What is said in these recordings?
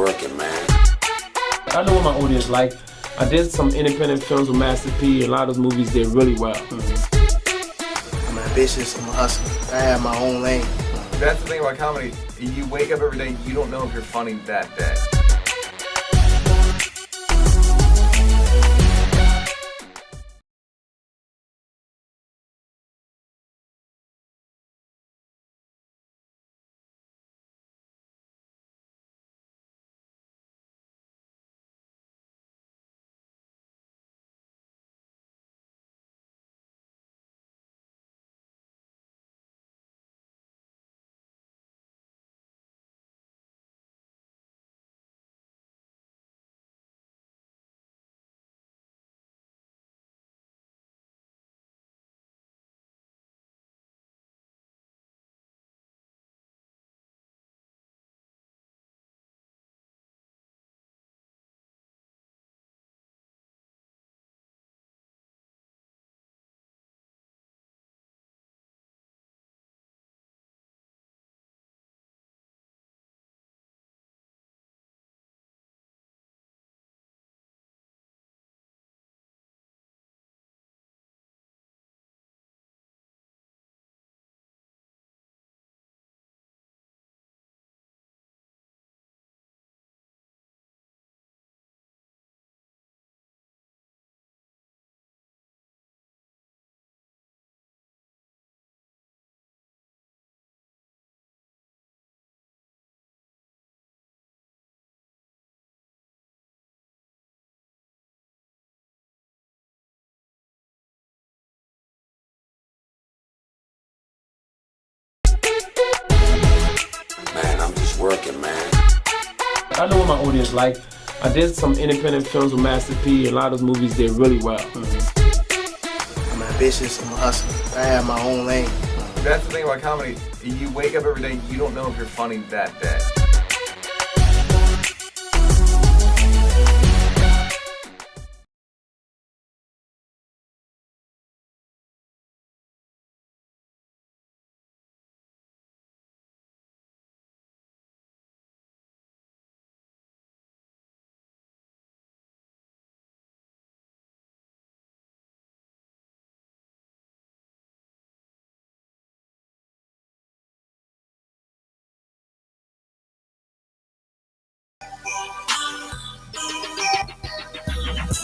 working, man. I know what my audience like. I did some independent films with Master P. A lot of those movies did really well. I'm ambitious, I'm a hustler. I have my own lane. That's the thing about comedy. You wake up every day, you don't know if you're funny that day. Man, I'm just working, man. I know what my audience like. I did some independent films with Master P. A lot of those movies did really well. I'm ambitious, I'm a hustler. I have my own lane. That's the thing about comedy. You wake up every day, you don't know if you're funny that day.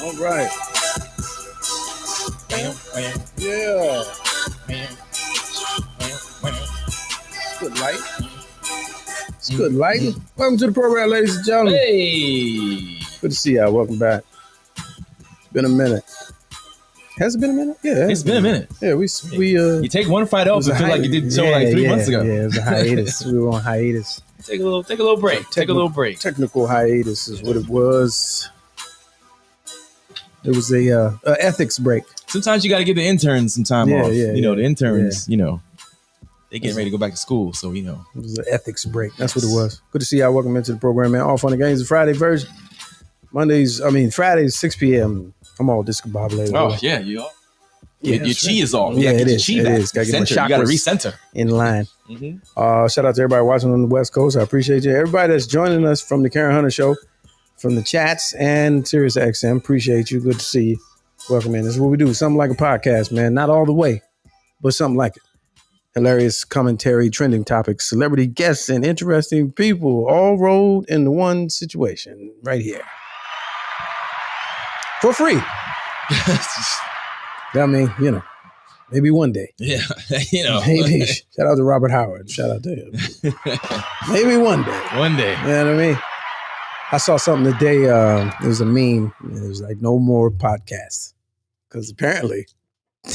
All right. Yeah. It's good light. It's good light. Welcome to the program, ladies and gentlemen. Hey. Good to see y'all. Welcome back. It's been a minute. Has it been a minute? Yeah. It's been a minute. Yeah, we You take one fight off and feel like you did so like 3 months ago. Yeah, it was a hiatus. We were on hiatus. Take a little break. Take a little break. Technical hiatus is what it was. It was a ethics break. Sometimes you got to give the interns some time off. The interns, they getting ready to go back to school. So, It was an ethics break. That's what it was. Good to see y'all. Welcome into the program, man. All Fun and Games, the Friday version. Fridays, 6 p.m. I'm all discombobulated. Oh, yeah. Your chi is off. Yeah, it is. It is. Gotta get my You got to chakras recenter. in line. Mm-hmm. Shout out to everybody watching on the West Coast. I appreciate you. Everybody that's joining us from the Karen Hunter Show, from the chats and Sirius XM. Appreciate you. Good to see you. Welcome in. This is what we do. Something like a podcast, man. Not all the way, but something like it. Hilarious commentary, trending topics, celebrity guests, and interesting people all rolled into one situation right here. For free. I mean, maybe one day. Yeah. Maybe. Shout out to Robert Howard. Shout out to him. Maybe one day. One day. You know what I mean? I saw something today. It was a meme. It was like, no more podcasts. Because apparently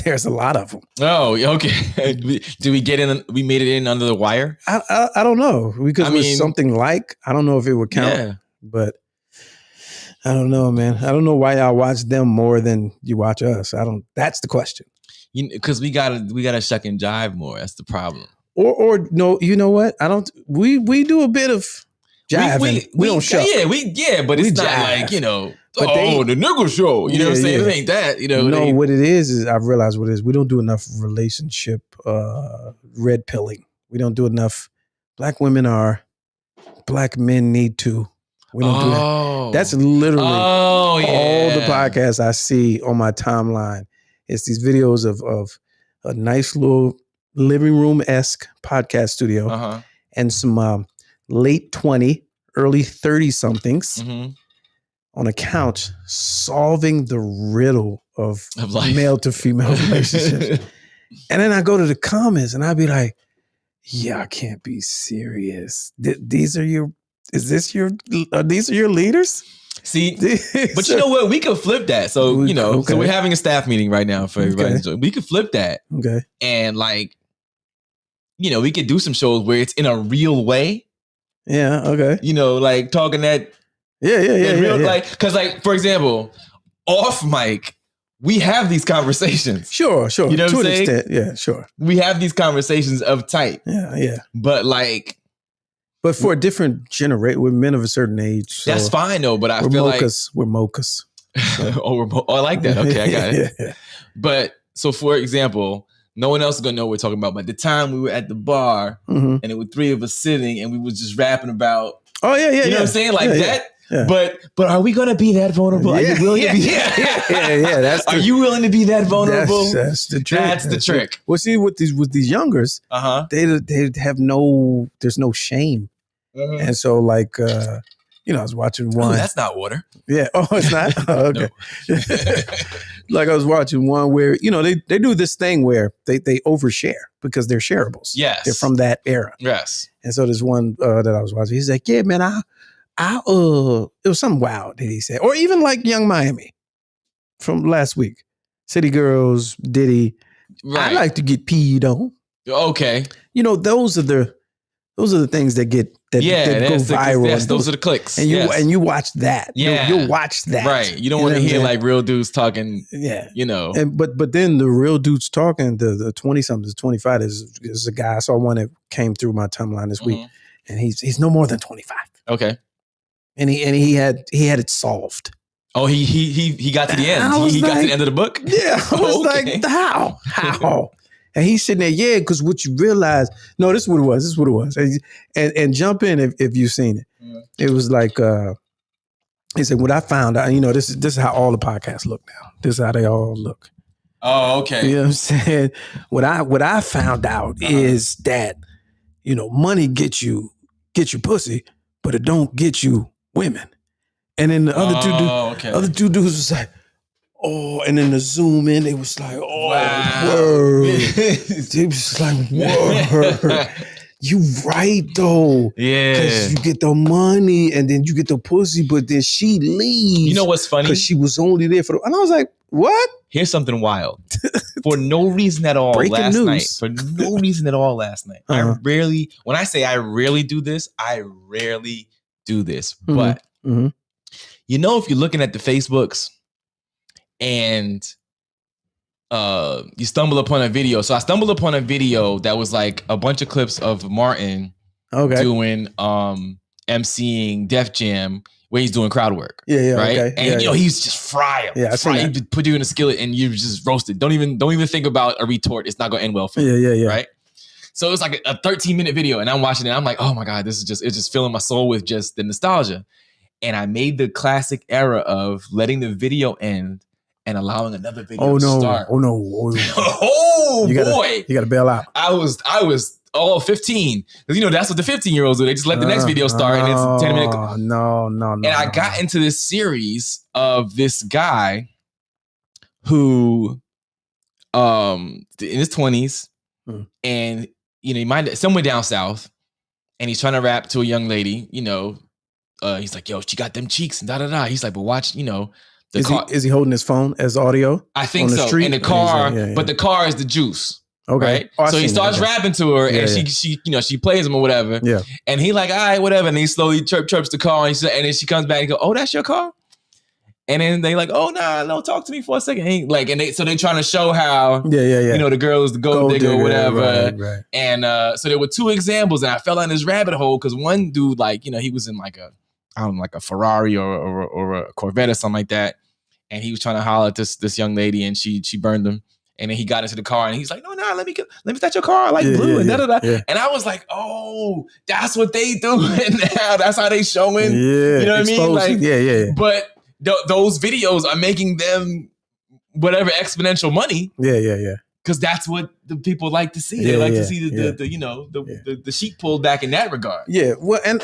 there's a lot of them. Oh, okay. Do we get in? We made it in under the wire? I don't know. Because it was something like, I don't know if it would count. But I don't know, man. I don't know why y'all watch them more than you watch us. That's the question. Because we gotta shuck and jive more. That's the problem. Or no, you know what? We do a bit of jiving. We don't shuck. But it's not jive. Like, the nigga show. You know what I'm saying? It ain't that. What it is I've realized what it is. We don't do enough relationship red pilling. We don't do enough. Black women are. Black men need to. We don't do that. That's literally all the podcasts I see on my timeline. It's these videos of a nice little living room-esque podcast studio and some late 20, early 30-somethings on a couch solving the riddle of male to female relationships. And then I go to the comments and I'd be like, yeah, I can't be serious. These are your leaders? See, but you know what? We could flip that. So, so we're having a staff meeting right now for everybody. We could flip that. Okay. And like, we could do some shows where it's in a real way. Yeah. Okay. Like talking that. Yeah. Like, cause like, for example, off mic, we have these conversations. Sure. You know what I'm saying? Extent, yeah, sure. We have these conversations of type. Yeah. But like, but for a different generation, we're men of a certain age. So that's fine though. But I feel we're mochas. So. I like that. Okay, I got it. Yeah. But so, for example, no one else is gonna know what we're talking about. But the time we were at the bar and there were three of us sitting and we was just rapping about. Oh yeah. You know what I'm saying? Like that. Yeah. But are we gonna be that vulnerable? Are you willing to be? Yeah. Are you willing to be that vulnerable? That's the trick. That's the trick. Well, see, with these youngers, they have there's no shame, and so like I was watching one. Ooh, that's not water. Yeah. Oh, it's not. Oh, okay. Like I was watching one where they do this thing where they overshare because they're shareables. Yes, they're from that era. Yes. And so there's one that I was watching. He's like, yeah, man, it was something wild that he said, or even like Young Miami from last week, City Girls, Diddy. Right. I like to get peed on. Okay, those are the things that go viral. Those are the clicks. And you watch that. Yeah, you'll watch that. Right. You don't want to hear like real dudes talking. Yeah, And but then the real dudes talking, the 20-somethings, 25 is a guy. I saw one that came through my timeline this week, and he's no more than 25. Okay. And he had it solved. Oh, he got to the end. He got to the end of the book? Yeah. I was like, how? And he's sitting there, yeah, because what you realize, no, this is what it was. And jump in if you've seen it. Yeah. It was like, he said, what I found out, this is how all the podcasts look now. This is how they all look. Oh, okay. You know what I'm saying? What I found out is that, money gets you pussy, but it don't get you women. And then the other two dudes was like, oh, and then the zoom in, they was like, oh, wow. Word. They was like, word. You right though. Yeah. Because you get the money and then you get the pussy, but then she leaves. You know what's funny? Because she was only there for and I was like, what? Here's something wild. For no reason at all last night. For no reason at all last night. When I say I rarely do this, I rarely do this. But if you're looking at the Facebooks and you stumble upon a video. So I stumbled upon a video that was like a bunch of clips of Martin doing emceeing Def Jam where he's doing crowd work. Yeah, right. Okay. And he's just fry him. Yeah, fry him, put you in a skillet and you just roasted. Don't even think about a retort. It's not gonna end well for you. Yeah. Right. So it was like a 13-minute video, and I'm watching it. And I'm like, oh my God, it's just filling my soul with just the nostalgia. And I made the classic error of letting the video end and allowing another video to start. Oh no! Boy! You gotta bail out. I was 15 because that's what the 15-year-olds do. They just let the next video start and it's 10 minutes. No. And I got into this series of this guy who, in his 20s, and he might somewhere down south, and he's trying to rap to a young lady. He's like, yo, she got them cheeks and da-da-da. He's like, but watch, Is he holding his phone as audio? I think so. In the car, but the car is the juice. Okay. Right? Oh, so he starts rapping to her and she plays him or whatever. Yeah. And he like, all right, whatever. And he slowly chirps the car and then she comes back and goes, oh, that's your car? And then they like, oh, nah, no, talk to me for a second. So they trying to show how, the girl is the gold digger or whatever. Right. And so there were two examples and I fell down this rabbit hole because one dude, he was in like a Ferrari or a Corvette or something like that. And he was trying to holler at this young lady and she burned him. And then he got into the car and he's like, no, let me start your car. I like blue and da-da-da. Yeah. And I was like, oh, that's what they do now. That's how they showing. Yeah. You know what I mean? Like, yeah. But those videos are making them whatever exponential money. Yeah. Because that's what the people like to see. They like to see the sheep pulled back in that regard. Yeah, well, and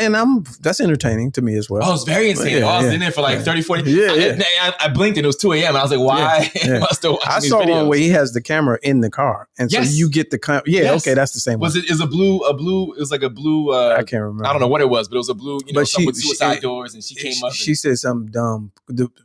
that's entertaining to me as well. Oh, it's very entertaining. I was in there for like 30, 40. I blinked and it was 2 a.m. and I was like, why am I still watching I these saw videos? one where he has the camera in the car. And so you get the okay, that's the same one. It was a blue, it was like a blue, I can't remember. I don't know what it was, but it was a blue, something with suicide doors, and she came up. She said something dumb.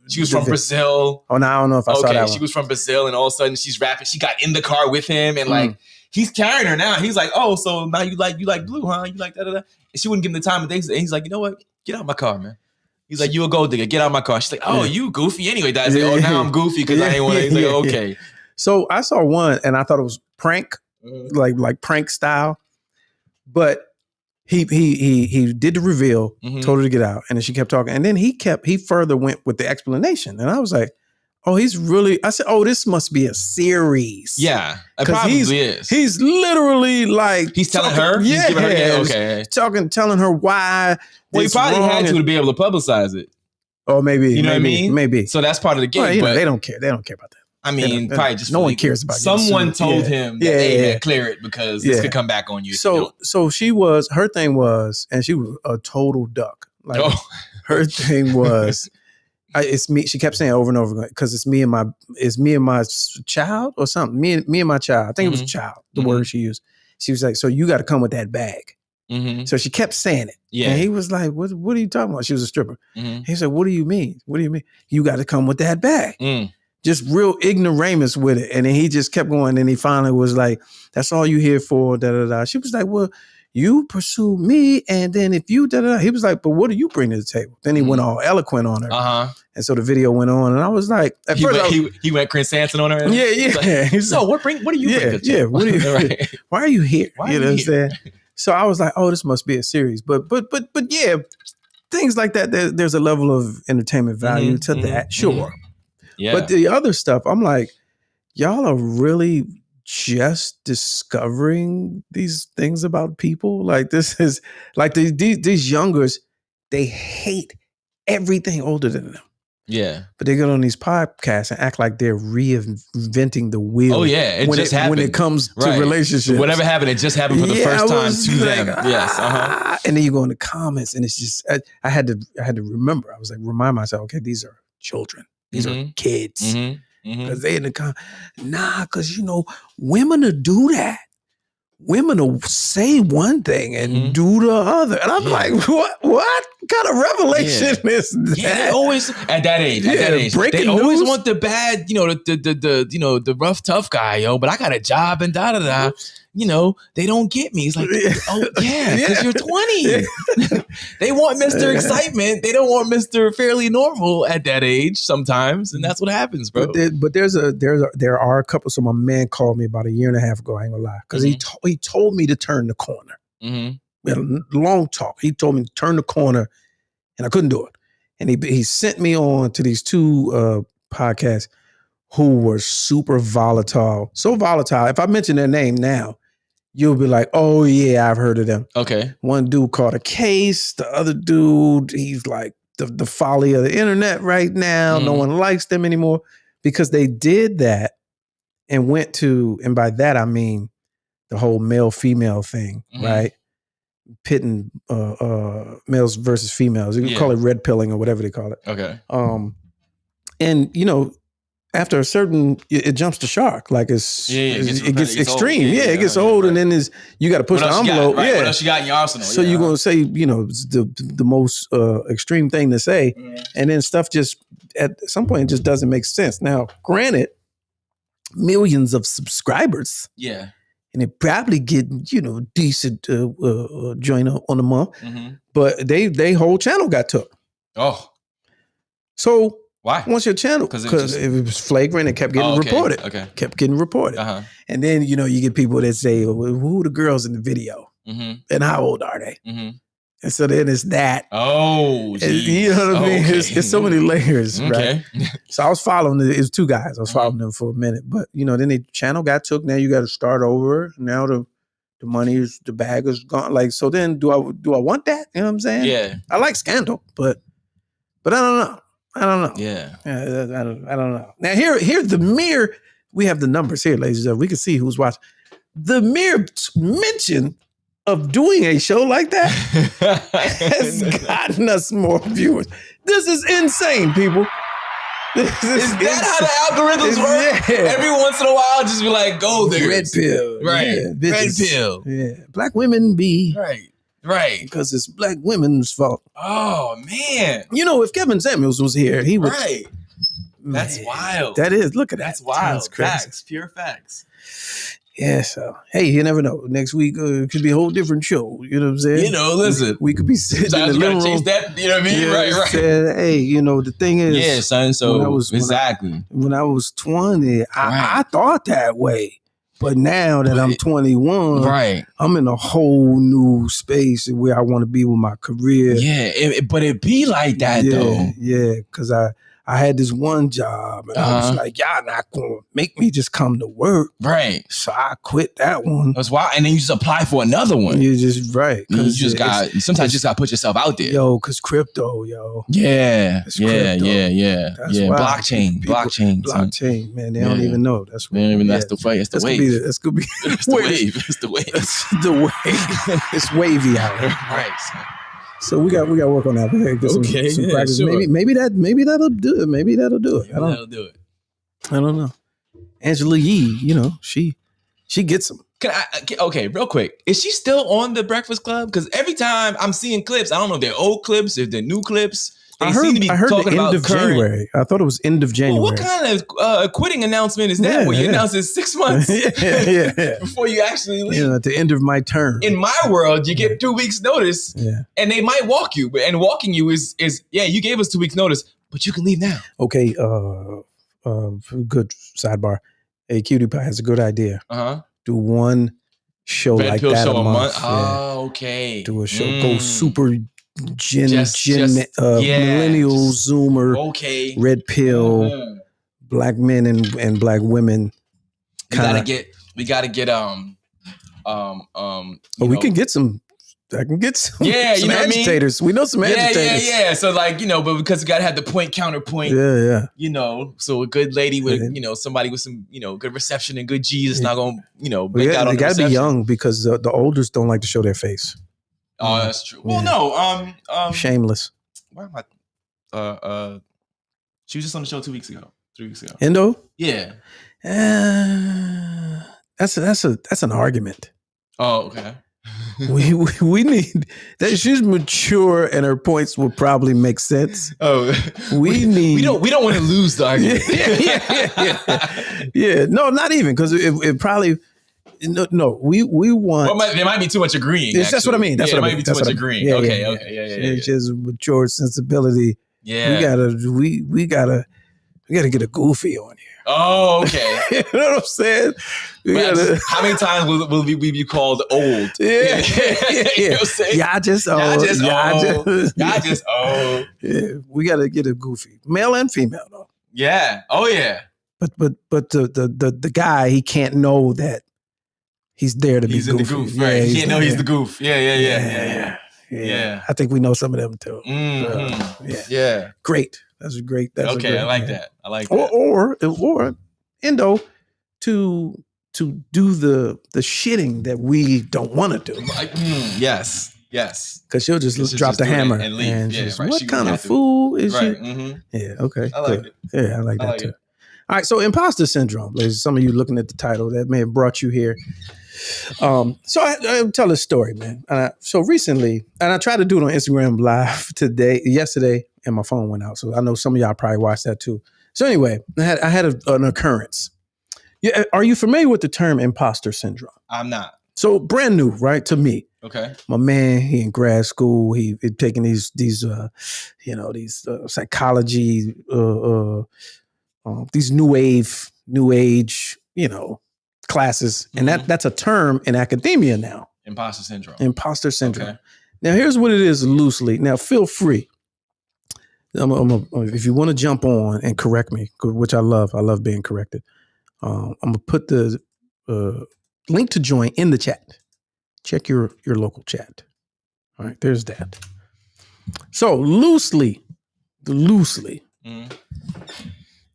She was from Brazil. Oh, no, I don't know if I saw that one. She was from Brazil, and all of a sudden she's rapping. She got in the car with him, and like he's carrying her now. He's like, oh, so now you like blue, huh? You like da da da. And she wouldn't give him the time of day. And he's like, you know what? Get out of my car, man. He's like, you a gold digger. Get out of my car. She's like, oh, you goofy anyway. That's like, oh, now I'm goofy because I ain't want to. He's like, okay. So I saw one, and I thought it was prank, like prank style, but. He did the reveal, told her to get out, and then she kept talking. And then he further went with the explanation. And I was like, oh, I said, oh, this must be a series. Yeah, it probably is. He's literally like. He's telling her? Yeah. Okay. Telling her why. Well, he probably had to be able to publicize it. Oh, maybe. You know what I mean? Maybe. So that's part of the game. Well, they don't care. They don't care about that. I mean, probably just no one cares about someone told him that they clear it because this could come back on you. So her thing was, and she was a total duck. Like her thing was, it's me. She kept saying over and over again because it's me and my child or something. Me and my child. I think it was a child. The word she used. She was like, so you got to come with that bag. So she kept saying it. Yeah. And he was like, what are you talking about? She was a stripper. He said, what do you mean? What do you mean? You got to come with that bag. Just real ignoramus with it. And then he just kept going. And he finally was like, that's all you here for, da-da-da. She was like, well, you pursue me. And then if you, da-da-da. He was like, but what do you bring to the table? Then he went all eloquent on her. And so the video went on. And I was like, at first he went Chris Hansen on her? Yeah. Like, so what do you bring to the table? What do you, why are you here? You know what I'm saying? So I was like, oh, this must be a series. But yeah, things like that, there's a level of entertainment value to that. Sure. Yeah. But the other stuff, I'm like, y'all are really just discovering these things about people. Like this is like these youngers, they hate everything older than them. Yeah. But they get on these podcasts and act like they're reinventing the wheel. Oh, yeah. It just happened. When it comes to relationships. Whatever happened, it just happened for the first time to them. Yes. And then you go in the comments and it's just, I had to remember. I was like, remind myself, okay, these are children. These are kids. Because they in the comments. Nah, because, women will do that. Women will say one thing and do the other. And I'm like, what kind of revelation is that? Yeah, they always at that age. They always want the bad, the rough, tough guy, but I got a job and da-da-da. They don't get me. It's like, oh yeah, because you're 20. They want Mr. Excitement. They don't want Mr. Fairly Normal at that age sometimes. And that's what happens, bro. But there are a couple. So my man called me about a year and a half ago, I ain't gonna lie. Because he told me to turn the corner. We had a long talk. He told me to turn the corner and I couldn't do it. And he sent me on to these two podcasts who were super volatile. So volatile. If I mention their name now, you'll be like, oh yeah, I've heard of them. Okay. One dude caught a case. The other dude, he's like the folly of the internet right now. No one likes them anymore because they did that and went to, and by that I mean the whole male-female thing, right? Pitting males versus females. You can call it red pilling or whatever they call it. Okay. And after a certain, it jumps the shark. Like it gets extreme. It gets old, and then you got to push the envelope. What else you got in your arsenal? So you're gonna say, the most extreme thing to say, and then stuff just at some point it just doesn't make sense. Now, granted, millions of subscribers. Yeah. And they probably get, decent joint on a month, but they whole channel got took. Oh. So why? Once your channel, because it was flagrant and kept getting reported. Okay. Kept getting reported. And then, you get people that say, well, who are the girls in the video? And how old are they? And so then it's that. Oh, geez. You know what I mean? Okay. It's so many layers, right? Okay. So I was following it. was two guys. I was following them for a minute. But, then the channel got took. Now you got to start over. Now the money is, the bag is gone. Like, so then do I want that? You know what I'm saying? Yeah. I like scandal, but I don't know. Yeah. I don't know. Now here's we have the numbers here, ladies and gentlemen. We can see who's watching. The mere mention of doing a show like that has gotten us more viewers. This is insane, people. Is that how the algorithms work? Yeah. Every once in a while, just be like, gold diggers. Red pill. Right. Yeah, Red pill. Yeah. Black women be. Right. Because it's black women's fault. Oh, man. If Kevin Samuels was here, he would. Right. That's wild. That is. Look at that. That's wild. That's crazy. Facts. Pure facts. Yeah, so, hey, you never know. Next week it could be a whole different show. You know what I'm saying? Listen. We could be sitting in the you living gotta chase room. that, you know what I mean? Yeah, Right. Said, hey, the thing is. Yeah, son. So, when I was 20, I thought that way. But now that I'm 21, I'm in a whole new space where I want to be with my career. Yeah, but it be like that, though. Yeah, because I had this one job and I was like, y'all not going to make me just come to work. Right. So I quit that one. That's wild. And then you just apply for another one. You just, right. Sometimes you just got to put yourself out there. Yo, because crypto, yo. Yeah. It's Yeah. crypto. Yeah. Blockchain, man. they don't even know. That's what, they don't even know. That's the way. It's the wave. That's going to be It's the wave. It's the wave. It's the wave. It's wavy out here. Right. So we got to work on that. Get some practice. Sure. Maybe that'll do it. Maybe that'll do it. That'll do it. I don't know. Angela Yee, she gets them. Okay, real quick. Is she still on the Breakfast Club? Because every time I'm seeing clips, I don't know if they're old clips, if they're new clips. They seem to be talking the about end of January. I thought it was end of January. Well, what kind of quitting announcement is that? Where you announce it 6 months before you actually leave? At the end of my term. In my world, you get 2 weeks notice, and they might walk you. And walking you is you gave us 2 weeks notice, but you can leave now. Okay, good sidebar. Hey, Cutie Pie has a good idea. Do one show Red like pill that show a month. Oh, okay. Do a show. Go super millennial Zoomer. Okay. Red pill. Black men and black women. We gotta get we can get some. I can get some. Yeah, some agitators. I mean? We know some agitators. Yeah. So but because you gotta have the point counterpoint. Yeah. So a good lady with somebody with some good reception and good G's is not gonna break out on the reception. They gotta be young because the olders don't like to show their face. Oh, that's true. Well, no. Shameless. Where am I? She was just on the show 3 weeks ago. Endo? Yeah. That's an argument. Oh, okay. we need that. She's mature and her points will probably make sense. Oh, we don't want to lose the argument. Yeah. No, not even because it probably. No, we want. Well, there might be too much agreeing. That's what I mean. That's what I mean. Might be too much agreeing. Okay. She has a mature sensibility. Yeah. We gotta get a goofy on here. Oh, okay. You know what I'm saying? How many times will we be called old? Yeah. You know what I'm saying? Y'all just old. Yeah, we gotta get a goofy, male and female though. Yeah. Oh yeah. But the guy, he can't know that he's there to be goofy. In the goof, right? He can't know he's the goof. Yeah. I think we know some of them too. Yeah. Great. That's great. I like that. Or Endo to do the shitting that we don't want to do. Yes. Because she'll just drop the hammer and leave. And what kind of fool is she? Mm-hmm. Yeah. Okay. I like it. Yeah, I like that too. All right. So imposter syndrome, ladies. Some of you looking at the title that may have brought you here. So I tell a story, man. So recently, and I tried to do it on Instagram Live yesterday, and my phone went out. So I know some of y'all probably watched that too. So anyway, I had an occurrence. Yeah, are you familiar with the term imposter syndrome? I'm not. So brand new, right, to me. Okay. My man, he in grad school. He taking these psychology, these new age, classes, and that's a term in academia now. Imposter syndrome. Okay. Now, here's what it is loosely. Now, feel free. If you want to jump on and correct me, which I love being corrected. I'm going to put the link to join in the chat. Check your local chat. All right, there's that. So loosely,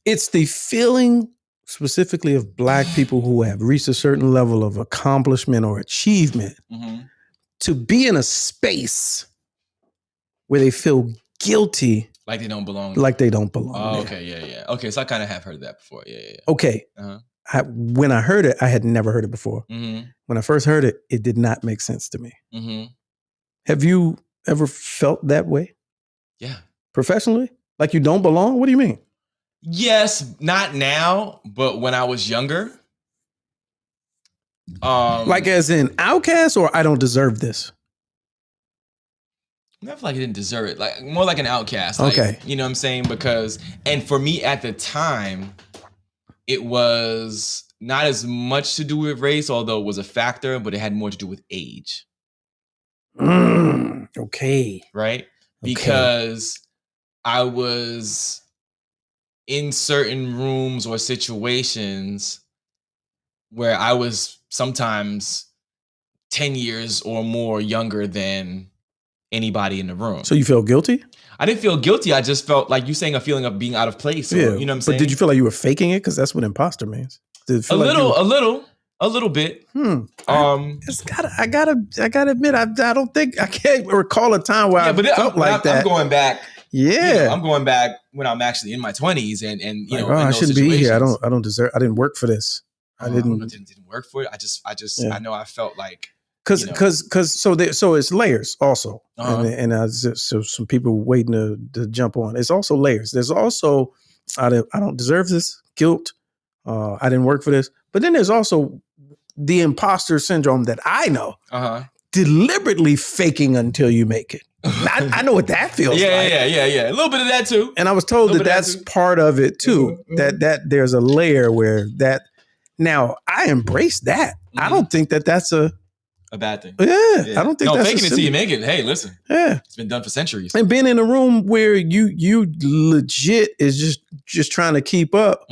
it's the feeling specifically of Black people who have reached a certain level of accomplishment or achievement to be in a space where they feel guilty. Like they don't belong. Like they don't belong. Oh, okay, yeah. Okay, so I kind of have heard that before. Yeah. Okay. When I heard it, I had never heard it before. Mm-hmm. When I first heard it, it did not make sense to me. Mm-hmm. Have you ever felt that way? Yeah. Professionally? Like you don't belong? What do you mean? Yes, not now, but when I was younger. Like as in outcast or I don't deserve this? I feel like I didn't deserve it. Like more like an outcast. Like, okay. You know what I'm saying? And for me at the time, it was not as much to do with race, although it was a factor, but it had more to do with age. Okay. Right? Because I was in certain rooms or situations where I was sometimes 10 years or more younger than anybody in the room. So you feel guilty? I didn't feel guilty. I just felt like you saying a feeling of being out of place. Or, you know what I'm saying? But did you feel like you were faking it? Because that's what imposter means. Did it feel a little bit. I gotta admit, I don't think I can't recall a time where I felt like that. I'm going back. Yeah, I'm going back when I'm actually in my 20s, and you know, I shouldn't be here. I don't deserve. I didn't work for this. I didn't work for it. I know I felt like because so it's layers also, and so some people waiting to jump on. It's also layers. There's also I don't deserve this, guilt. I didn't work for this, but then there's also the imposter syndrome that I know. Deliberately faking until you make it. I know what that feels like. Yeah. A little bit of that too. And I was told that's part of it too. That there's a layer where that. Now I embrace that. I don't think that's a bad thing. Yeah, I don't think that's faking it till you make it. Hey, listen. Yeah, it's been done for centuries. And being in a room where you legit is just trying to keep up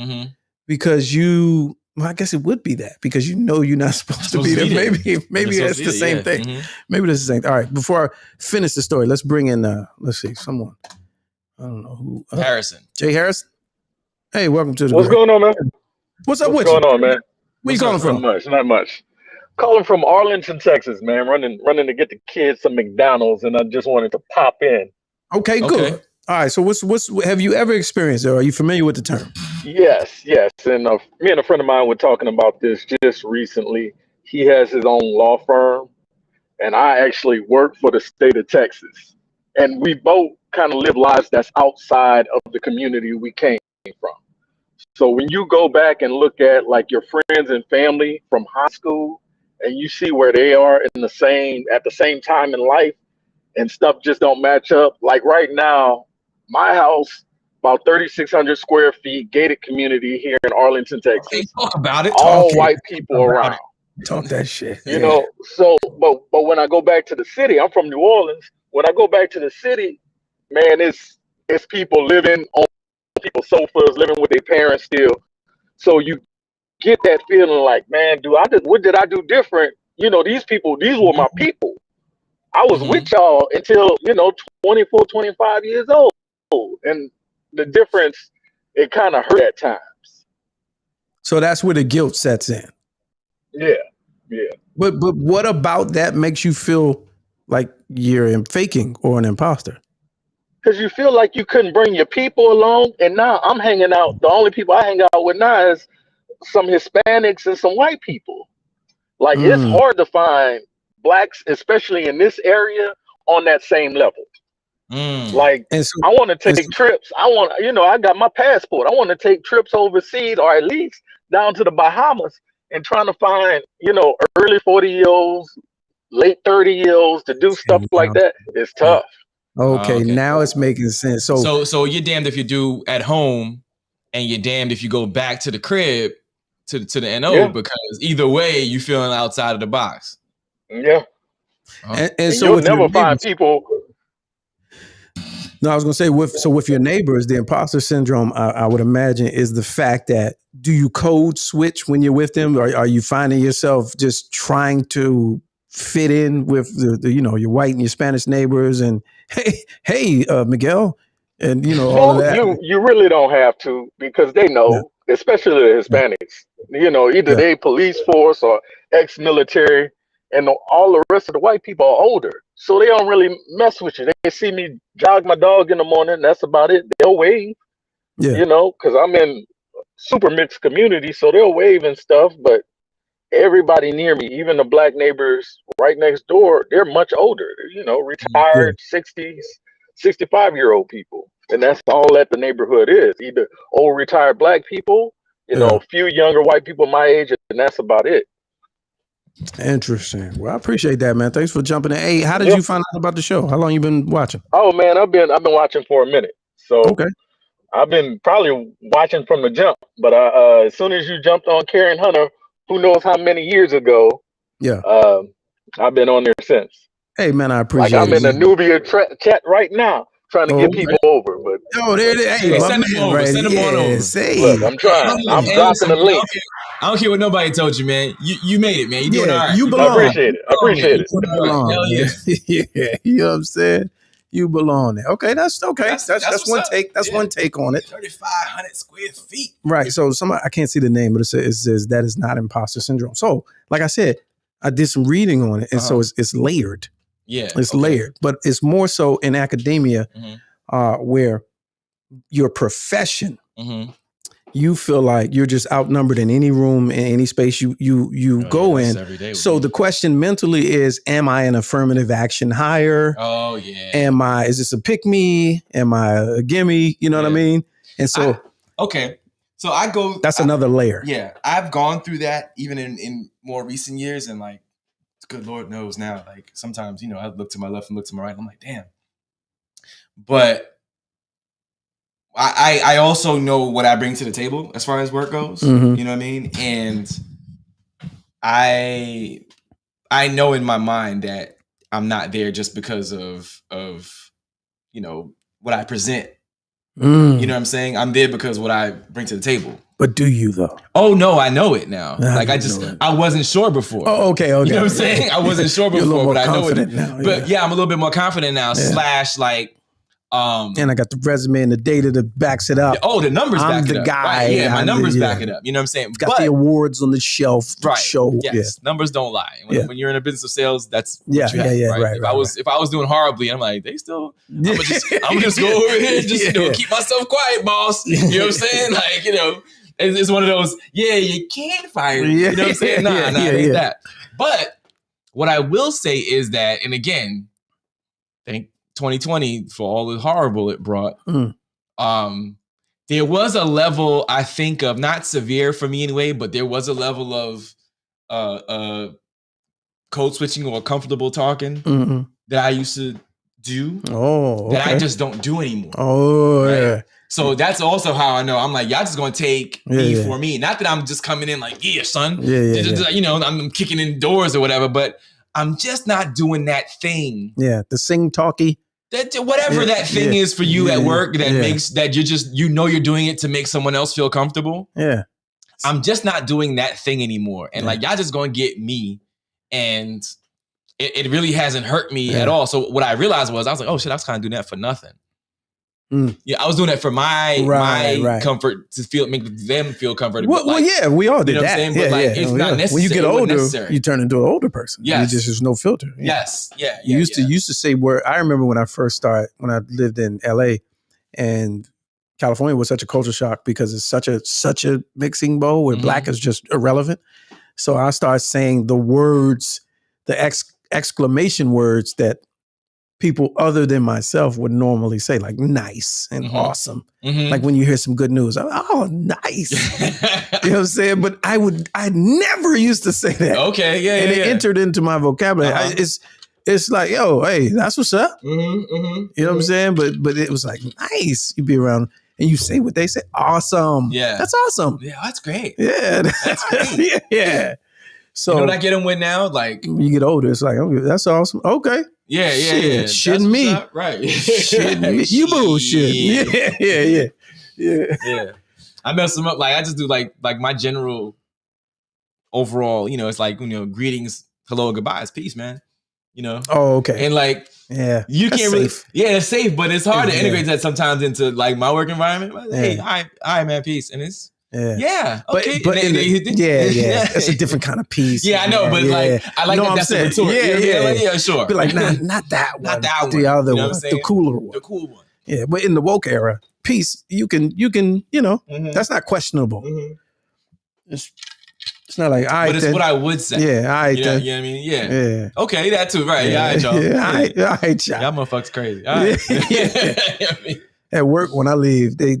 because you. Well, I guess it would be that because you know you're not supposed to be there. Maybe that's the same thing. Maybe that's the same. All right, before I finish the story, let's bring in let's see, someone. I don't know who. Harrison. Jay Harris. Hey, welcome to the. What's going on, man? What's up with you? What's going on, man? Where you calling from? Not much. Calling from Arlington, Texas, man. Running to get the kids some McDonald's, and I just wanted to pop in. Okay, good. All right, so what's have you ever experienced it, or are you familiar with the term? Yes. And me and a friend of mine were talking about this just recently. He has his own law firm, and I actually work for the state of Texas. And we both kind of live lives that's outside of the community we came from. So when you go back and look at like your friends and family from high school, and you see where they are at the same time in life, and stuff just don't match up. Like right now, my house, about 3,600 square feet, gated community here in Arlington, Texas. Okay, talk about it. All white people around. Talk that shit. You know, so, but when I go back to the city, I'm from New Orleans. When I go back to the city, man, it's people living on people's sofas, living with their parents still. So you get that feeling like, man, what did I do different? You know, these were my people. I was with y'all until, 24, 25 years old. And the difference, it kind of hurt at times. So that's where the guilt sets in. Yeah. But what about that makes you feel like you're faking or an imposter? Because you feel like you couldn't bring your people along. And now I'm hanging out. The only people I hang out with now is some Hispanics and some white people. Like it's hard to find blacks, especially in this area, on that same level. Like I want to take trips. I got my passport. I want to take trips overseas, or at least down to the Bahamas, and trying to find, early 40-year-olds, late 30-year-olds to do stuff like that. It's tough. Okay, now it's making sense. So you're damned if you do at home, and you're damned if you go back to the crib to the NO, because either way you feeling outside of the box. Yeah. And so you'll with your never find neighbors, people. no, I was going to say with your neighbors, the imposter syndrome, I would imagine, is the fact that do you code switch when you're with them, or are you finding yourself just trying to fit in with the your white and your Spanish neighbors and hey Miguel and all of Well, that? you really don't have to because they Yeah, know, especially the yeah, Hispanics. Either yeah, they police force or ex-military, and all the rest of the white people are older, so they don't really mess with you. They see me jog my dog in the morning. That's about it. They'll wave, yeah, because I'm in super mixed community, so they'll wave and stuff. But everybody near me, even the black neighbors right next door, they're much older. yeah, Retired 60s, 65-year-old people, and that's all that the neighborhood is. Either old retired black people, yeah. a few younger white people my age, and that's about it. Interesting. Well, I appreciate that, man. Thanks for jumping in. Hey, how did Yep. you find out about the show? How long you been watching? Oh man, I've been watching for a minute, so Okay. I've been probably watching from the jump. But as soon as you jumped on Karen Hunter, who knows how many years ago, Yeah. I've been on there since. Hey, man, I Like appreciate I'm it. in the Nubia chat right now, trying to Oh, get okay. people over. But Oh, there it is. Hey, Hey, my send them man, over. right? Send them on over. Yes. Hey. look, I'm trying. I'm Hey, dropping listen, the man, link. I don't care what nobody told you, man. You made it, man. You doing all Yeah, right. you You I doing all belong. right. appreciate it. I You appreciate it. doing all right. Belong, Hell man. yeah. Yeah, you know what I'm saying? You belong there. Okay, that's okay. That's what's one up. take. That's Yeah. one take on it. 3,500 square feet. Right. So somebody, I can't see the name, but it says that is not imposter syndrome. So, like I said, I did some reading on it, and so it's layered. Yeah. It's layered, but it's more so in academia, where your profession, you feel like you're just outnumbered in any room, in any space you go in. So the question mentally is, am I an affirmative action hire? Oh yeah. Is this a pick me? Am I a gimme? You know what I mean? And so So I go. that's another layer. Yeah, I've gone through that even in more recent years, and like, good Lord knows now, like sometimes I look to my left and look to my right. And I'm like, damn. But I also know what I bring to the table as far as work goes. Mhm. You know what I mean? And I know in my mind that I'm not there just because of what I present. You know what I'm saying? I'm there because what I bring to the table. But do you though? Oh no, I know it now. How Like do I you just know it? I wasn't sure before. Oh, okay. You know what I'm saying? I wasn't sure You're a little before, more but I know it confident now. But yeah, I'm a little bit more confident now. Yeah. / like And I got the resume and the data that backs it up. the numbers I'm back the it up. guy. Right, yeah, my I'm numbers the- back it up. You know what I'm saying? Got the awards on the shelf to right. show. Yes, numbers don't lie. When you're in a business of sales, that's Yeah, what you have, yeah, right? right, If I was doing horribly, I'm like, they still. I'm Yeah. gonna just go over here, and just keep myself quiet, boss. You know what I'm saying? Like it's one of those. Yeah, you can fire me. You know what I'm saying? Nah, it ain't that. But what I will say is that, and again, thank 2020 for all the horrible it brought. There was a level, I think, of not severe for me anyway, but there was a level of code switching or comfortable talking that I used to do that I just don't do anymore. Oh, right? yeah. So that's also how I know. I'm like, y'all just gonna take me for me. Not that I'm just coming in like, yeah, son. I'm kicking in doors or whatever, but I'm just not doing that thing. Yeah, the sing talkie. Whatever that thing is for you at work that makes that you're just you're doing it to make someone else feel comfortable. Yeah. I'm just not doing that thing anymore. And like y'all just gonna get me. And it really hasn't hurt me at all. So what I realized was I was like, oh shit, I was kind of doing that for nothing. Yeah, I was doing that for my comfort to make them feel comfortable. Well, yeah, we all did you know that. What I'm saying? But like, it's not necessary. When you get older, you turn into an older person. Yes. There's no filter. Yes. Yeah. You used to say where I remember when I first started, when I lived in LA and California was such a culture shock because it's such a mixing bowl where black is just irrelevant. So I started saying the words, the exclamation words that people other than myself would normally say, like nice and awesome. Like when you hear some good news, oh, nice. You know what I'm saying? But I never used to say that. Okay, yeah, and it entered into my vocabulary. It's like, yo, hey, that's what's up. You know what I'm saying? But it was like, nice. You be around and you say what they say. Awesome. Yeah. That's awesome. Yeah, that's great. Yeah. That's great. yeah. So you know what I get them with now? Like you get older, it's like, okay, that's awesome. Okay. Yeah. Shitting me. Right. Shitting me. You bullshit. Yeah. I mess them up. Like I just do like my general overall, it's like, greetings, hello, goodbyes, peace, man. Oh, okay. And like, you can't really, it's safe, but it's hard to integrate that sometimes into like my work environment. Like, hey, hi, man, peace. And it's, okay. But that's a different kind of peace. Yeah, I know, but like, I like that that's a retort. Yeah, sure. Be like, not that one. Not that one. The other one, the cooler one. The cool one. Yeah, but in the woke era, peace, you can, that's not questionable. Mm-hmm. It's not like, all right, but it's then. what I would say. Yeah, all right, then. You know what I mean? Yeah. Okay, that too, right. Yeah, all right, y'all. Yeah, all right, y'all. Y'all motherfuckers crazy. All right. At work, when I leave, they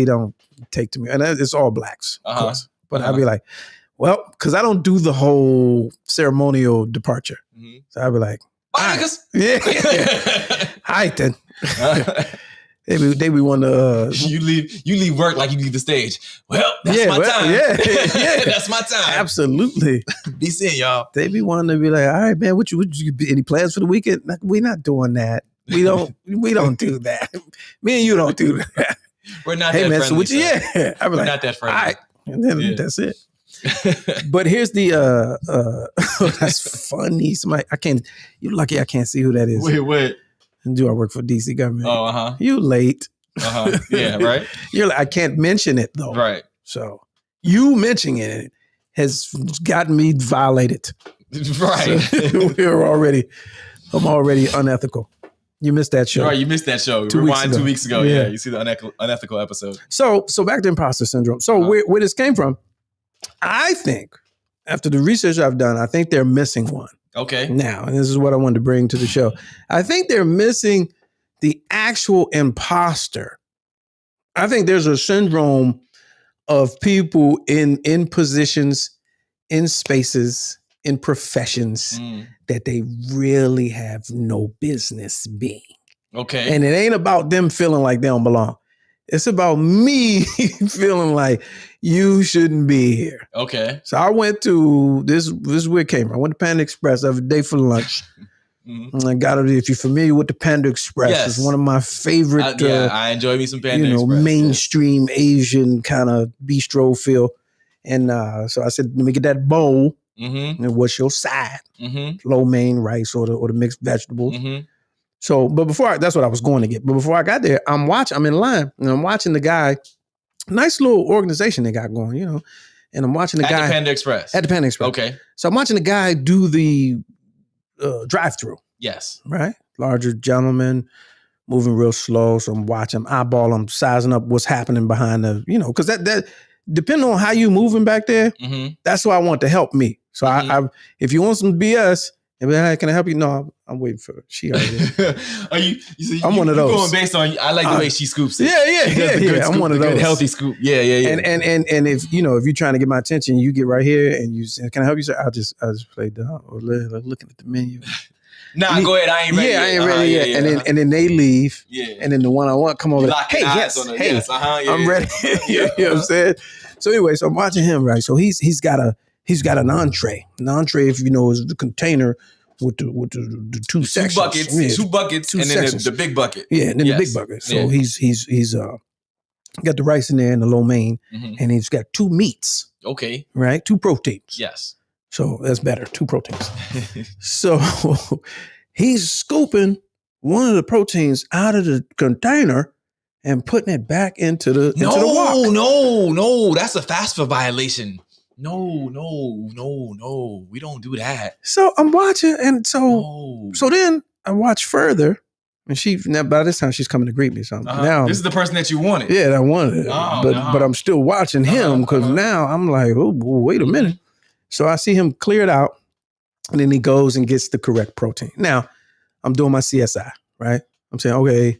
don't take to me. And it's all blacks, of course. But I'll be like, well, because I don't do the whole ceremonial departure. Mm-hmm. So I'll be like, bye, niggas. Yeah. All right, then. They be want to. You leave work like you leave the stage. Well, that's my time. Yeah. That's my time. Absolutely. Be seeing y'all. They be wanting to be like, all right, man. What you any plans for the weekend? We're not doing that. We don't do that. Me and you don't do that. We're not that friendly. So what you, I be like, not that friendly. All right. And then that's it. But here's the that's funny. Somebody you're lucky I can't see who that is. Wait. Do I work for DC government? Oh, You late. Yeah, right. You're like, I can't mention it though. Right. So you mentioning it has gotten me violated. Right. So I'm already unethical. You missed that show. Right, you missed that show. Rewind 2 weeks ago. Yeah, you see the unethical episode. So back to imposter syndrome. So where this came from, I think, after the research I've done, I think they're missing one. Okay. Now, and this is what I wanted to bring to the show. I think they're missing the actual imposter. I think there's a syndrome of people in positions, in spaces, in professions that they really have no business being. Okay. And it ain't about them feeling like they don't belong. It's about me feeling like you shouldn't be here. Okay. So I went to this is where it came from. I went to Panda Express every day for lunch. And I got it. If you're familiar with the Panda Express, it's one of my favorite. I enjoy me some Panda Express. Mainstream Asian kind of bistro feel. And so I said, let me get that bowl. Mm-hmm. And what's your side? Mm-hmm. Lo mein, rice, or the mixed vegetables. Mm-hmm. So, but that's what I was going to get. But before I got there, I'm in line, and I'm watching the guy. Nice little organization they got going, And I'm watching the guy at the Panda Express. At the Panda Express. Okay. So I'm watching the guy do the drive-through. Yes. Right. Larger gentleman, moving real slow. So I'm watching, eyeballing, I'm sizing up what's happening behind the, because that depending on how you moving back there, that's why I want to help me. So I if you want some BS. And hey, can I help you? No, I'm waiting for her. She already. I'm one of those. Going based on. I like the way she scoops it. Yeah. I'm one of those. Good, healthy scoop. Yeah. And if you're trying to get my attention, you get right here and you say, "Can I help you, sir?" I'll just play down or looking at the menu. Nah, go ahead. I ain't ready. Yeah, I ain't ready yet. Yeah. And then they leave. Yeah. And then the one I want come over. Hey, yes. I'm ready. You know what I'm saying? So anyway, so I'm watching him. Right. So he's got an entree. An entree, if you know, is the container with the two sections. Two buckets, and then the big bucket. Yeah, and then the big bucket. So he's got the rice in there and the lo mein, and he's got 2 meats. Okay. Right? 2 proteins. Yes. So that's better. 2 proteins. So he's scooping one of the proteins out of the container and putting it back into the wok. No, that's a FAFSA violation. No, we don't do that. So I'm watching, and so then I watch further, and by this time she's coming to greet me. So now this is the person that you wanted. Yeah, I wanted it, but I'm still watching him because now I'm like, oh, wait a minute. So I see him clear it out, and then he goes and gets the correct protein. Now I'm doing my CSI, right? I'm saying, okay,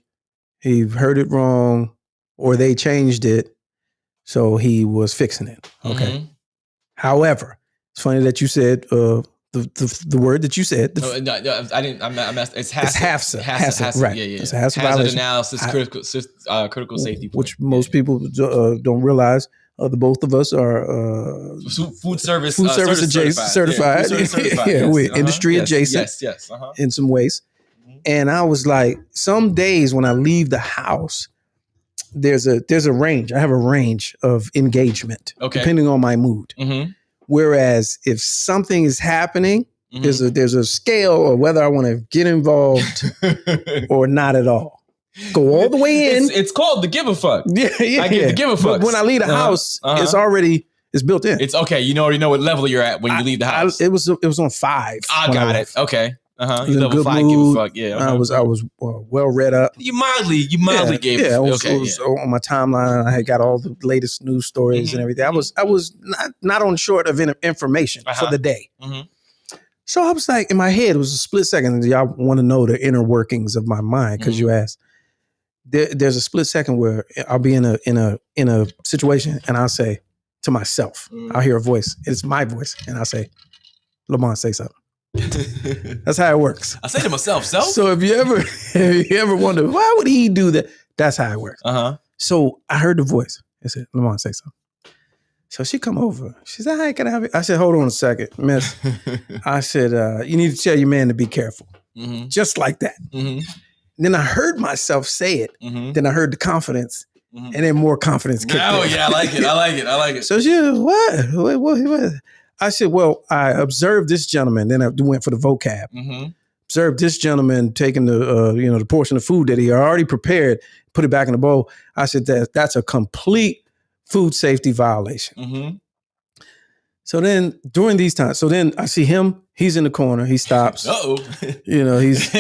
he heard it wrong, or they changed it, so he was fixing it. Okay. However, it's funny that you said the word that you said. No, I didn't. It's HACCP. HACCP, right? Yeah. It's a HACCP hazard violation. analysis, critical safety, which most people don't realize. The both of us are food service adjacent, certified. Yeah, food service certified. Yeah, Yes. we're industry adjacent. Yes. In some ways. And I was like, some days when I leave the house, there's a range. I have a range of engagement, depending on my mood. Mm-hmm. Whereas if something is happening, there's a scale of whether I want to get involved or not at all. Go all the way in. It's called the give a fuck. Yeah. I get the give a fuck. But when I leave the house, it's built in. It's okay. You already know what level you're at when you leave the house. It was on 5. I got it. Okay. You level 5, mood. give a fuck. Yeah. I was well read up. You mildly gave. Yeah, it was on my timeline. I had got all the latest news stories and everything. I was not on short of information for the day. Mm-hmm. So I was like, in my head, it was a split second. Y'all want to know the inner workings of my mind because you asked. There's a split second where I'll be in a situation and I'll say to myself, I'll hear a voice. It's my voice, and I'll say, "Lamont, say something." That's how it works. I say to myself, So if you ever wonder why would he do that, that's how it works. So I heard the voice. I said, "Lamont, say something." So she come over. She said, "Hi, can I have you?" I said, "Hold on a second, miss." I said, "You need to tell your man to be careful." Just like that. Then I heard myself say it. Then I heard the confidence, and then more confidence kicked in. Oh yeah, I like it. So she said, what? I said, well, I observed this gentleman. Then I went for the vocab. Observed this gentleman taking the portion of food that he already prepared, put it back in the bowl. I said that's a complete food safety violation. So then during these times, then I see him. He's in the corner. He stops. He's.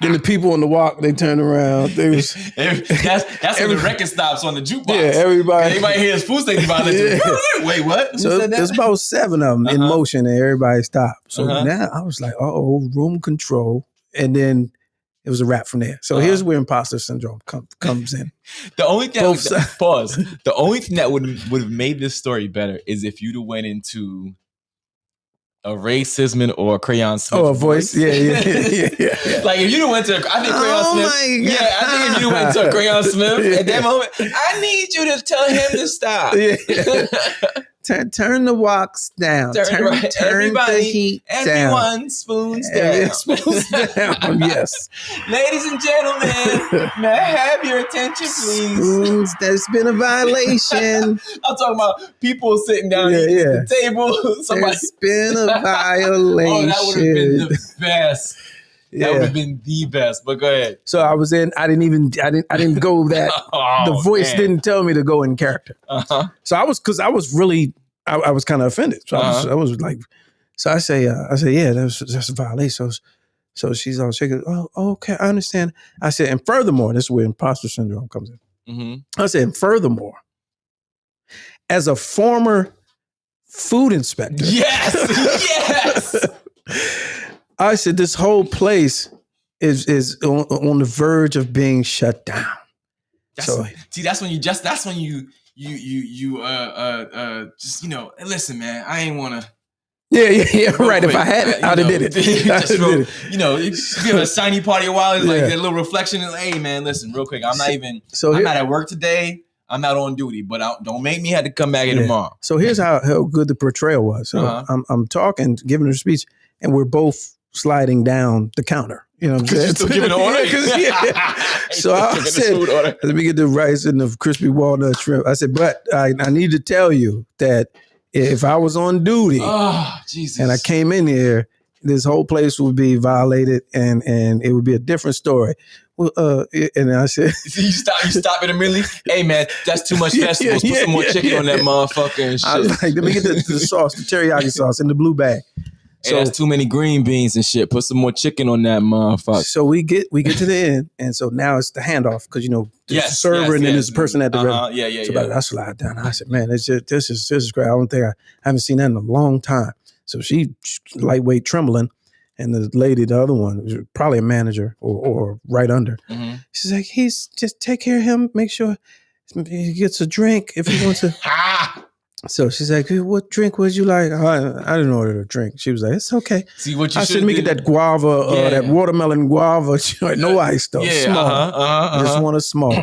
Then the people on the walk, they turn around. That's when the record stops on the jukebox. Yeah, everybody hears food safety violation. Wait, what? Who so said that? there's about 7 of them in motion, and everybody stopped. So now I was like, room control, and then it was a wrap from there. So here's where imposter syndrome comes in. The only thing The only thing that would have made this story better is if you'd have went into a Ray Sisman or a Crayon Smith. Oh, a voice? Yeah. Like if you went to, I think Crayon Smith. My God. Yeah, I think if you went to a Crayon Smith at that moment, I need you to tell him to stop. Turn the woks down. Turn the heat down. Everyone spoons down. Spoons down, yes. Ladies and gentlemen, may I have your attention, please? Spoons, there's been a violation. I'm talking about people sitting down at the table. There's been a violation. Oh, that would have been the best. That would have been the best. But go ahead. So I was in. I didn't go that. The voice didn't tell me to go in character. So I was I was kind of offended. So I was like, so I say, yeah, that's a violation. So she's all shaking. Oh, okay, I understand. I said, and furthermore, this is where imposter syndrome comes in. I said, and furthermore, as a former food inspector, yes. I said, this whole place is on the verge of being shut down. That's when you just listen, man, I ain't want to. Yeah, right. If I had it, I'd have did it. Give a shiny party a while, like that little reflection. Hey, man, listen, real quick. I'm not at work today. I'm not on duty, but don't make me have to come back here tomorrow. So here's how good the portrayal was. So I'm talking, giving her a speech, and we're both sliding down the counter. You know what I'm saying? Still giving an order? So I said, let me get the rice and the crispy walnut shrimp. I said, but I need to tell you that if I was on duty and I came in here, this whole place would be violated and it would be a different story. Well, and I said, you stop it immediately. Hey man, that's too much vegetables. Put some more chicken on that motherfucker and shit. I was like, let me get the sauce, the teriyaki sauce in the blue bag. Hey, that's too many green beans and shit. Put some more chicken on that motherfucker. So we get to the end, and so now it's the handoff because there's a server and then there's a person at the register. So I slide down. I said, man, this is great. I haven't seen that in a long time. So she lightweight trembling, and the lady, the other one, was probably a manager or right under. She's like, he's just take care of him. Make sure he gets a drink if he wants to. So she's like, hey, what drink would you like? I didn't order a drink. She was like, it's okay. See what you I said, let me get that guava, that watermelon guava. No ice though. Small. I just want a small.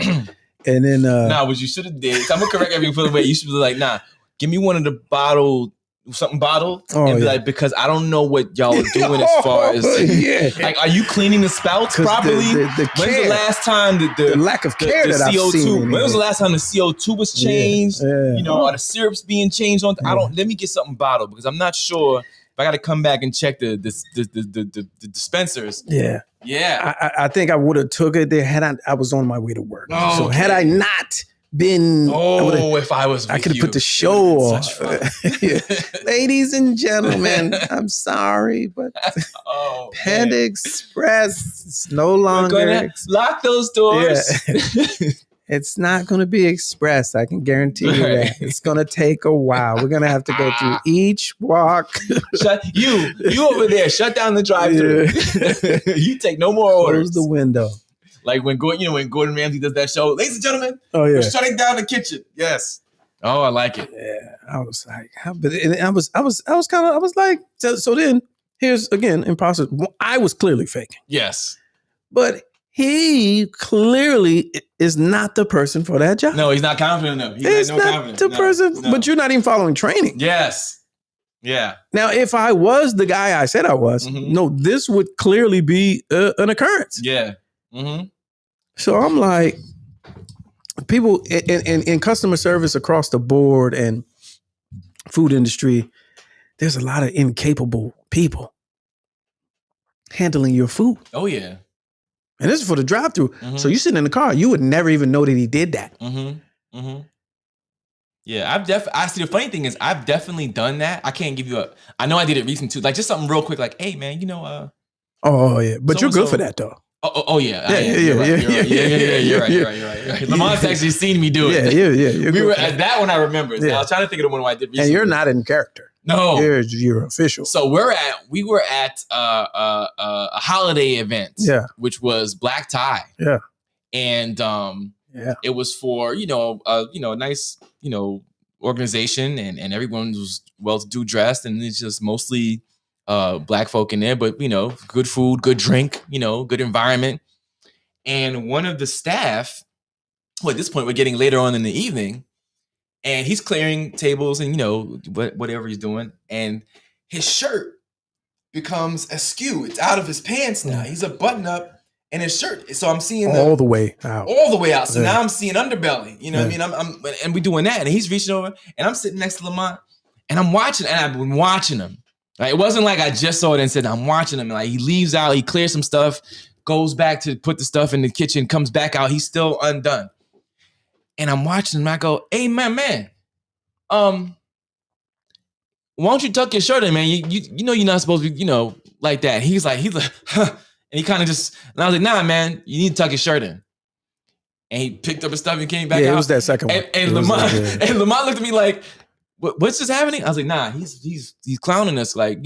And then what you should have did. So I'm gonna correct everything for the way you should be like, nah, give me one of the bottled. Something bottled and be like, because I don't know what y'all are doing as far as like, are you cleaning the spouts properly? When's the last time the lack of care that CO2, I've seen? When was the last time the CO2 was changed? You know, are the syrups being changed on? Let me get something bottled because I'm not sure if I got to come back and check the dispensers. Yeah. I think I would have took it there had I was on my way to work. Oh, so okay. had I not been, if I was, I could have put the show on. Ladies and gentlemen, I'm sorry, but Panda Express is no longer. Lock those doors. Yeah. It's not going to be express. I can guarantee you that. It's going to take a while. We're going to have to go through each walk. You over there, shut down the drive-thru. You take no more orders. Close the window. Like when Gordon Ramsay does that show, ladies and gentlemen, we're shutting down the kitchen. Yes. Oh, I like it. Yeah, I was like, so then here's again, Imposter. I was clearly faking. Yes. But he clearly is not the person for that job. No, he's not confident enough. He's not the person, but you're not even following training. Yes. Yeah. Now, if I was the guy I said I was, no, this would clearly be an occurrence. Yeah. Mm-hmm. So I'm like, people in customer service across the board and food industry, there's a lot of incapable people handling your food. Oh, yeah. And this is for the drive-thru. So you sit in the car, you would never even know that he did that. Yeah, I see. The funny thing is, I've definitely done that. I can't give you I know I did it recently too. Like just something real quick, like, hey man, Oh yeah, but you're good for that though. Oh yeah. You're right. Lamont's actually seen me do it. Yeah. We were at that one. I remember. Yeah. I was trying to think of the one I did recently. And you're not in character. No, you're official. So we were at a holiday event. Yeah, which was black tie. Yeah, and it was for a nice organization and everyone was well-to-do dressed and it's just mostly black folk in there, but good food, good drink, good environment. And one of the staff, well, at this point we're getting later on in the evening, and he's clearing tables and whatever he's doing, and his shirt becomes askew. It's out of his pants now. He's a button up. And his shirt, so I'm seeing all the way out. So now I'm seeing underbelly. You know what I mean? I'm and we doing that, and he's reaching over, and I'm sitting next to Lamont, and I'm watching, and I've been watching him. Like it wasn't like I just saw it and said I'm watching him. Like he leaves out, he clears some stuff, goes back to put the stuff in the kitchen, comes back out, he's still undone. And I'm watching him. And I go, "Hey man, why don't you tuck your shirt in, man? You know you're not supposed to be, like that." He's like, huh. And he kind of and I was like, "Nah, man, you need to tuck your shirt in." And he picked up his stuff and came back out. Yeah, it was that second one. And Lamont looked at me like, what's just happening? I was like, nah, he's clowning us, like,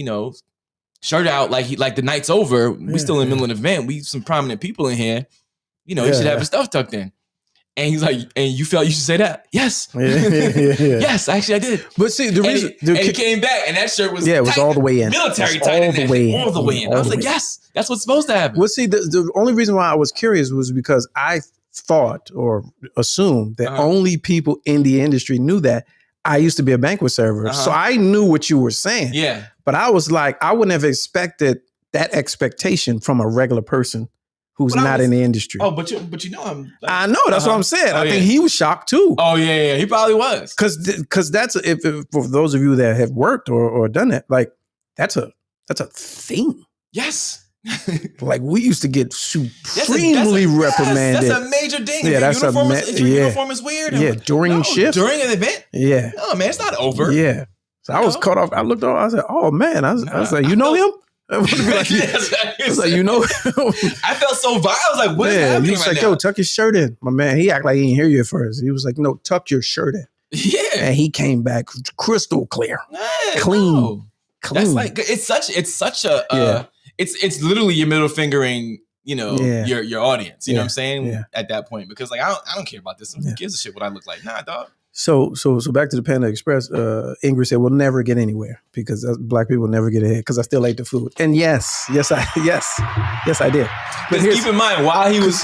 shirt out, like the night's over. We still in the middle of an event. We some prominent people in here. He should have his stuff tucked in. And he's like, and you felt you should say that? Yes. Yes, actually I did. But see, the reason he came back and that shirt was it was all the way in. Military tight. All the way in. I was like, yes, that's what's supposed to happen. Well, see, the only reason why I was curious was because I thought or assumed that only people in the industry knew that. I used to be a banquet server, so I knew what you were saying. Yeah. But I was like, I wouldn't have expected that expectation from a regular person who's not in the industry. Oh, but I'm. I know. That's what I'm saying. I think he was shocked too. Oh yeah, he probably was. Because that's if for those of you that have worked or done that, like that's a thing. Yes. Like we used to get supremely reprimanded. That's a major ding. Yeah, that's uniform is weird. Yeah, during shift, during an event. Yeah. No, man, it's not over. Yeah. So I was caught off. I looked over. I said, "Oh man!" I was like, "You know him?" I was like, "You know." I felt so violent. I was like, "What is happening?" He was like, "Yo, tuck your shirt in." My man, he acted like he didn't hear you at first. He was like, "No, tuck your shirt in." Yeah. And he came back crystal clear, clean. No. That's like it's such a. It's literally your middle fingering, your audience. You know what I'm saying? Yeah. At that point, because like I don't care about this. Who gives a shit what I look like? Nah, dog. So back to the Panda Express. Ingrid said we'll never get anywhere because black people never get ahead because I still ate the food. And yes, I did. But keep in mind, while he was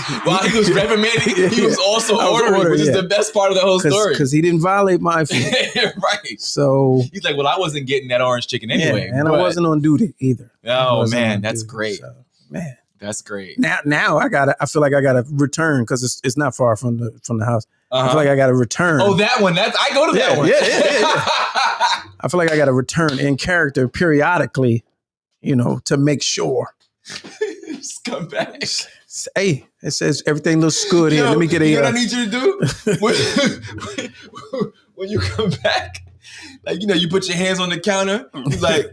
reprimanding, he was also ordering, which is the best part of the whole story. Because he didn't violate my food. Right. So he's like, well, I wasn't getting that orange chicken anyway. And I wasn't on duty either. Oh man, that's great. So, man, that's great. Now I feel like I gotta return because it's not far from the house. I feel like I gotta return. Oh, that one. I go to that one. Yeah. I feel like I gotta return in character periodically, to make sure. Just come back. Hey, it says everything looks good here. Let me get a. You know what I need you to do when you come back? Like, you put your hands on the counter. You're like,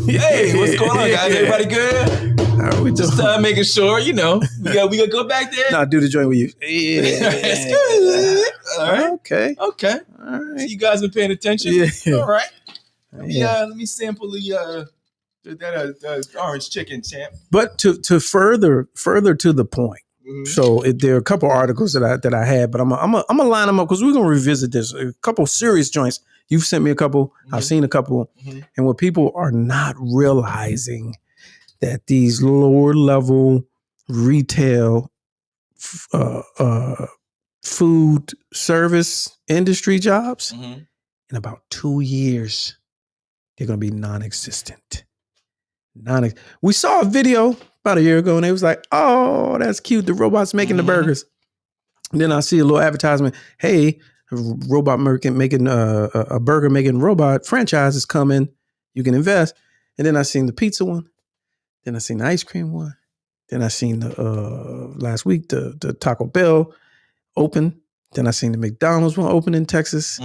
hey, what's going on, guys? Everybody good? We just making sure, we gotta go back there. No, do the joint with you. Yeah. All right. Okay. All right. So you guys been paying attention? Yeah. All right. Let me sample that orange chicken, champ. But to further to the point. Mm-hmm. So there are a couple articles that I had, but I'm gonna line them up because we're gonna revisit this. A couple serious joints. You've sent me a couple. Mm-hmm. I've seen a couple, and what people are not realizing that these lower level retail food service industry jobs in about 2 years they're gonna be non-existent. We saw a video about a year ago and they was like, oh, that's cute. The robot's making the burgers. And then I see a little advertisement. Hey, robot making a burger making robot franchise is coming. You can invest. And then I seen the pizza one. Then I seen the ice cream one. Then I seen the last week the Taco Bell open. Then I seen the McDonald's one open in Texas.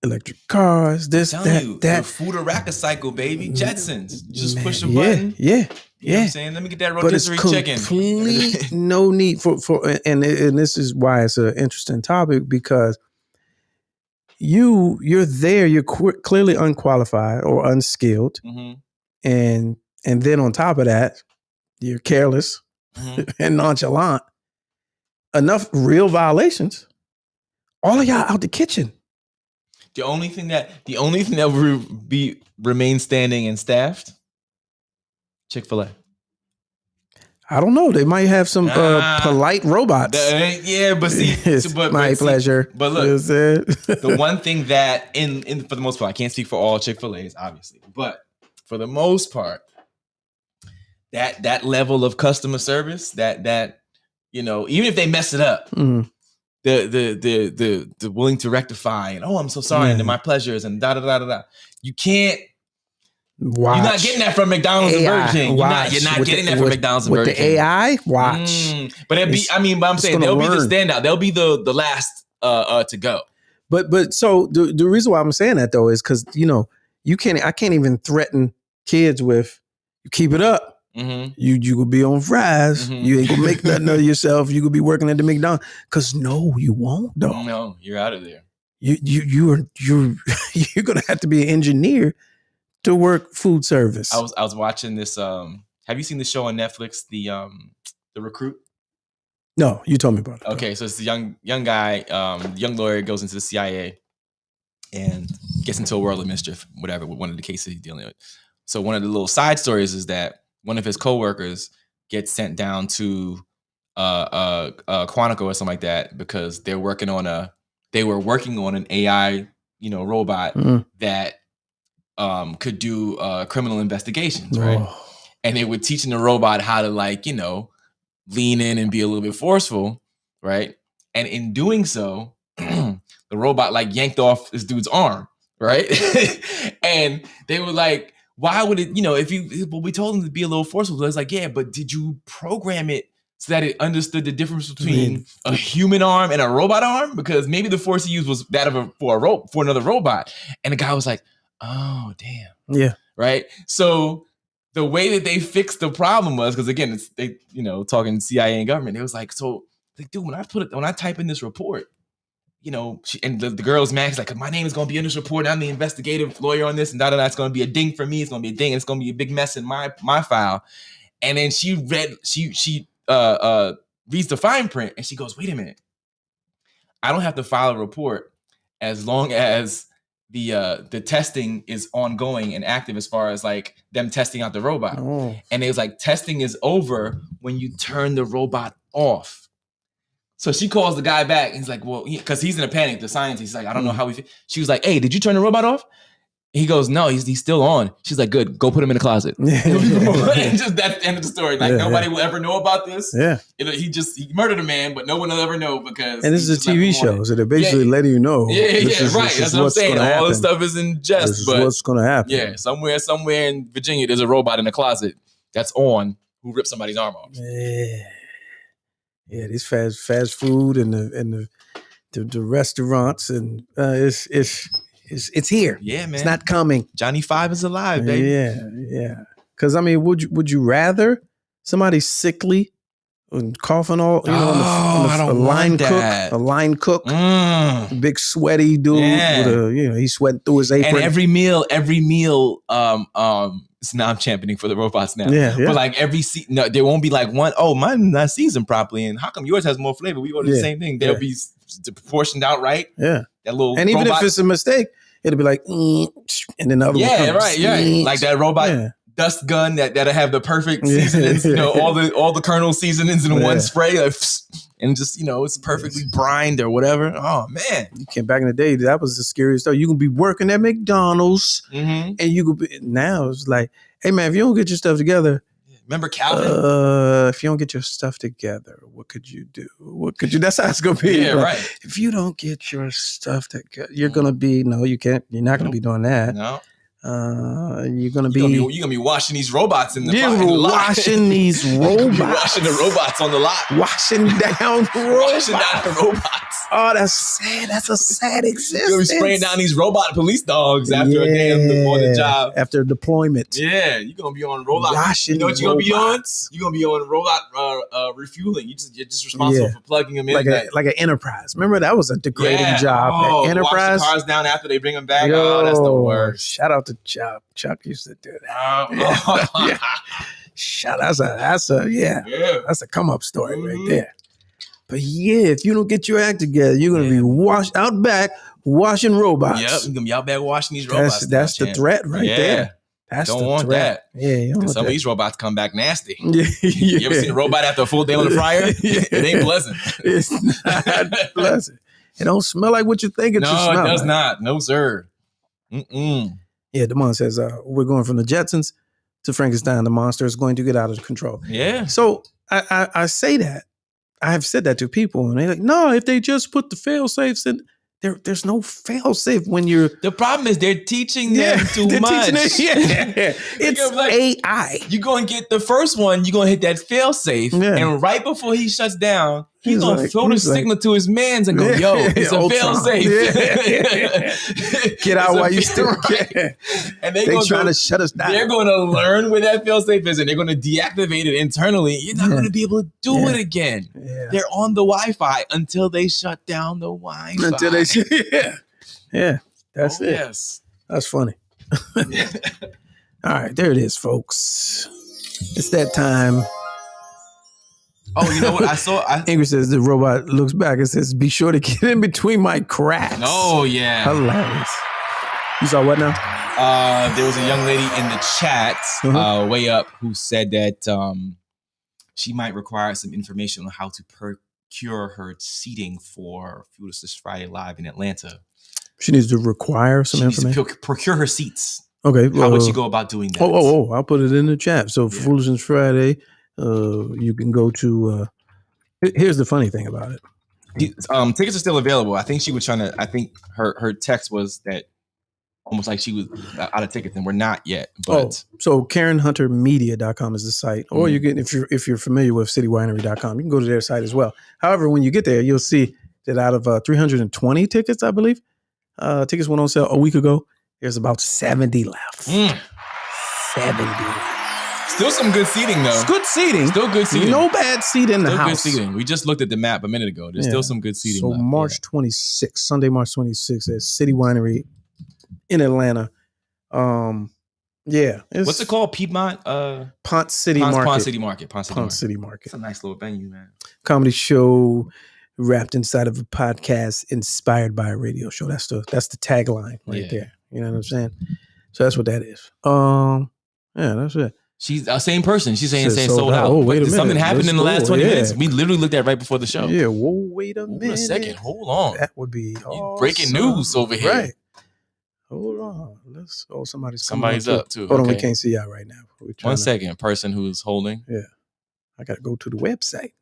Electric cars, this, that. The food cycle, baby. Jetsons. Just push a button. Yeah. You know what I'm saying? Let me get that rotisserie chicken. Complete no need for and this is why it's an interesting topic because you're there, you're clearly unqualified or unskilled. And then on top of that, you're careless and nonchalant. Enough real violations. All of y'all out the kitchen. The only thing that will remain standing and staffed, Chick-fil-A. I don't know. They might have some polite robots. But see, it's my pleasure. But look, the one thing that in for the most part, I can't speak for all Chick-fil-A's, obviously, but for the most part, that level of customer service, that even if they mess it up. The willing to rectify and I'm so sorry and my pleasures and da da da da da. You can't. Watch. You're not getting that from McDonald's and Burger King. You're not getting that from McDonald's and Burger King. With the AI, watch. But I'm saying they'll be the standout. They'll be the last to go. But so the reason why I'm saying that though is because I can't even threaten kids with you keep it up. You could be on fries. You ain't gonna make nothing of yourself. You could be working at the McDonald's. Cause no, you won't though. No, you're out of there. You're gonna have to be an engineer to work food service. I was watching this. Have you seen the show on Netflix, the Recruit? No, you told me about it. Okay, so it's the young guy, young lawyer goes into the CIA and gets into a world of mischief, whatever, with one of the cases he's dealing with. So one of the little side stories is that one of his coworkers gets sent down to Quantico or something like that because they were working on an AI, robot that could do criminal investigations, right? And they were teaching the robot how to lean in and be a little bit forceful, right? And in doing so, the robot yanked off this dude's arm, right? And they were like, why would it, we told him to be a little forceful. It's like, yeah, but did you program it so that it understood the difference between a human arm and a robot arm? Because maybe the force he used was that for another robot. And the guy was like, oh, damn. Yeah. Right. So the way that they fixed the problem was, because again, it's talking CIA and government. It was like, dude, when I type in this report, and the girl's mad. She's like, my name is going to be in this report. I'm the investigative lawyer on this and da da da. It's going to be a ding for me. It's going to be a ding. And it's going to be a big mess in my file. And then she reads the fine print and she goes, wait a minute. I don't have to file a report as long as the testing is ongoing and active as far as like them testing out the robot. Oh. And it was like testing is over when you turn the robot off. So she calls the guy back and he's like, well, because he's in a panic, the scientist. He's like, I don't know how we feel. She was like, hey, did you turn the robot off? He goes, no, he's still on. She's like, good, go put him in the closet. And just that's the end of the story. Like nobody will ever know about this. Yeah. He murdered a man, but no one will ever know because. And this is a TV show, so they're basically letting you know. Yeah, right. That's what I'm saying. All this stuff is in jest. This is what's going to happen. Yeah, somewhere in Virginia, there's a robot in the closet that's on who ripped somebody's arm off. Yeah, these fast food and the restaurants and it's here. Yeah, man. It's not coming. Johnny 5 is alive, baby. Yeah. Because I mean, would you rather somebody sickly and coughing all a line cook, big sweaty dude with he's sweating through his apron. And every meal. So now I'm championing for the robots now. Yeah. But like there won't be like one. Oh, mine's not seasoned properly, and how come yours has more flavor? We order the same thing. They'll be proportioned out right. Yeah. That little and even robot, if it's a mistake, it'll be like, and then the other one comes, right. Like that robot dust gun that'll have the perfect seasonings. All the kernel seasonings in one spray, and just it's perfectly brined or whatever. Oh man, you can't. Back in the day, that was the scariest stuff. You can be working at McDonald's, and you could be. Now it's like, hey man, if you don't get your stuff together. Remember Calvin? If you don't get your stuff together, what could you do? That's how it's gonna be. Yeah, right. If you don't get your stuff together, you're gonna be you can't. You're not gonna be doing that. No. You're gonna be washing these robots in the washing these robots. Washing the robots on the lot. Washing down the robots. Oh, that's sad. That's a sad existence. You're gonna be spraying down these robot police dogs after a day on the job. After deployment. Yeah, you're gonna be on robot. Washing you know what you're gonna be on? You're gonna be on robot refueling. You're just responsible for plugging them in. Like an Enterprise. Remember that was a degrading job. Enterprise. Wash the cars down after they bring them back. That's the worst. Shout out to Chuck. Chuck used to do that. Shout out. That's a come up story right there. But if you don't get your act together, you're gonna be washed out back washing robots. Yep, you're gonna be out back washing these robots. That's the threat right there. Don't want that. Yeah, because some of these robots come back nasty. Yeah. You ever seen a robot after a full day on the fryer? It ain't pleasant. It's not pleasant. It don't smell like what you think it should smell. No, it does not. No, sir. Yeah, Damon says we're going from the Jetsons to Frankenstein. The monster is going to get out of control. Yeah. So I say that. I have said that to people, and they're like, "No, if they just put the fail safes in, there's no fail safe when you're." The problem is they're teaching them too much. It's like, AI. You're gonna get the first one. You're gonna hit that fail safe, and right before he shuts down, he's gonna throw the signal to his mans and go, "Yo, it's a fail safe. Get out while you still can." And they're trying to shut us down. They're gonna learn where that fail safe is, and they're gonna deactivate it internally. You're not gonna be able to do it again. Yeah. They're on the Wi-Fi until they shut down the Wi-Fi. Until they, that's it. Yes, that's funny. All right, there it is, folks. It's that time. Oh, you know what? I saw. Ingrid says the robot looks back and says, "Be sure to get in between my cracks." Oh yeah, hilarious. You saw what now? There was a young lady in the chat, way up, who said that she might require some information on how to procure her seating for Fearless Friday Live in Atlanta. She needs to require some information. Procure her seats. Okay. How would she go about doing that? I'll put it in the chat. So Foolishness Friday, you can go to. Here's the funny thing about it. Tickets are still available. I think she was trying to. I think her text was that almost like she was out of tickets, and we're not yet. But so KarenHunterMedia.com is the site, or you can if you're familiar with CityWinery.com, you can go to their site as well. However, when you get there, you'll see that out of 320 tickets, I believe, tickets went on sale a week ago. There's about 70 left. 70 left. Still some good seating, though. Good seating. Still good seating. No bad seat in the house. Good seating. We just looked at the map a minute ago. There's still some good seating. So left. March 26th, Sunday, March 26th at City Winery in Atlanta. What's it called? Piedmont? Ponce City Market. Ponce City Market. Ponce City Market. It's a nice little venue, man. Comedy show. wrapped inside of a podcast inspired by a radio show. That's the tagline right there. You know what I'm saying? So that's what that is. Yeah, that's it. She's the same person. She's saying sold out. Oh, wait a minute. Something happened in the last 20 minutes. We literally looked at right before the show. Yeah, whoa, wait a minute. Hold a second. Hold on. That would be awesome. Breaking news over here. Right. Hold on. Somebody's up too. Hold on, we can't see y'all right now. 1 second. Person who's holding. Yeah. I gotta go to the website.